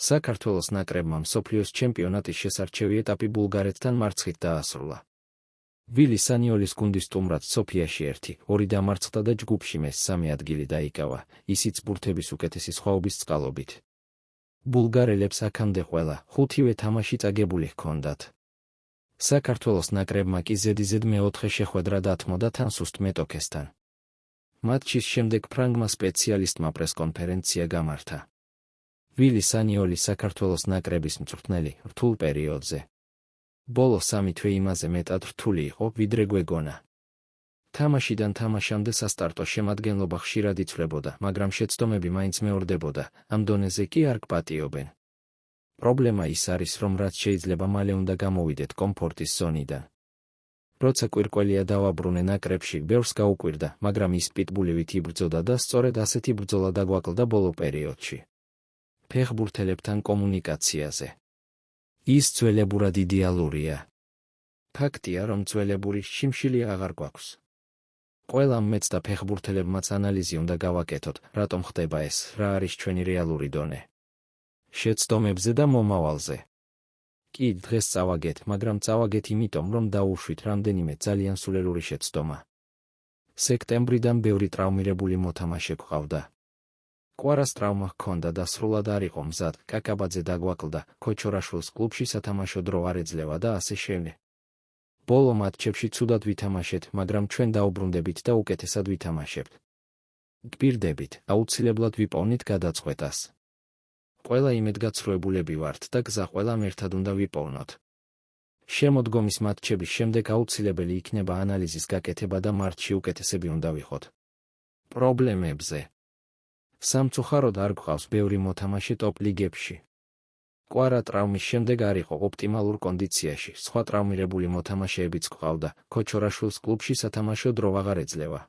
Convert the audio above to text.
საქართველოს ნაკრებმა მსოფლიოს ჩემპიონატის შესარჩევი ეტაპი ბულგარეთთან მარცხით დაასრულა. ვილი სანიოლის გუნდის სტუმრად სოფიაში 1-2 დამარცხდა და ჯგუფში მესამე ადგილი დაიკავა, ისიც ბურთების უკეთესი სხვაობის წყალობით. ბულგარელებს აქამდე ყველა 5-ვე თამაში წაგებული ჰქონდათ. საქართველოს ნაკრებმა კი ზედიზედ მეოთხე შეხვედრა დათმოდა თან სუსტ მეტოქესთან. მატჩის შემდეგ ფრანგმა სპეციალისტმა პრესკონფერენცია გამართა. ვილი სანიოლი საქართველოს ნაკრების მწვრთნელი რთულ პერიოდზე. ბოლო 3 თვე იმაზე მეტად რთული იყო, ვიდრე გვეგონა. თამაშიდან თამაშამდე სასტარტო შემადგენლობა ხშირად იცვლებოდა, მაგრამ შეცდომები მაინც მეორდებოდა, ამ დონეზე კი არ გპატიობენ. პრობლემა ის არის, რომ რაც შეიძლება მალე უნდა გამოვიდეთ კომფორტის ზონიდან. როცა კვირკველია დავაბრუნე ნაკრებში, ბევრს გაუკვირდა, მაგრამ ის პიტბულივით იბრძოდა და სწორედ ასეთი ბრძოლა დაგვაკლდა ბოლო პერიოდში. ფეხბურთელებთან კომუნიკაციაზე. ის ძველებურად იდეალურია. ფაქტია, რომ ძველებური შიმშილი აღარ გვაქვს. ყველამ მეც და ფეხბურთელებმაც ანალიზი უნდა გავაკეთოთ, რატომ ხდება ეს, რა არის ჩვენი რეალური დონე. შეცდომებზე და მომავალზე. კი, დღეს წავაგეთ, მაგრამ წავაგეთ იმიტომ, რომ დაუშვით რამდენიმე ძალიან სულელური შეცდომა. სექტემბრიდან ბევრი ტრავმირებული მოთამაშე გვყავდა. კვარას ტრავმა ჰქონდა და სრულად არ იყო მზად, კაკაბაძე დაგვაკლდა, ქოჩორაშვილს კლუბში სათამაშო დრო არ ეძლევა და ასე შემდეგ. ბოლო მატჩებში ცუდად ვითამაშეთ, მაგრამ ჩვენ დაუბრუნდებით და უკეთესად ვითამაშებთ. გპირდებით, აუცილებლად ვიპოვნით გადაწყვეტას. ყველა იმედგაცრუებულები ვართ და გზა ყველამ ერთად უნდა ვიპოვნოთ. შემოდგომის მატჩების შემდეგ აუცილებელი იქნება ანალიზის გაკეთება და მარტში უკეთესები უნდა ვიყოთ. პრობლემებზე. სამწუხაროდ არ გვყავს ბევრი მოთამაშე ტოპ ლიგებში. კვარა ტრავმის შემდეგ არ იყო ოპტიმალურ კონდიციაში, სხვა ტრავმირებული მოთამაშეებიც გვყავდა, ქოჩორაშვილს კლუბში სათამაშო დრო აღარ ეძლევა.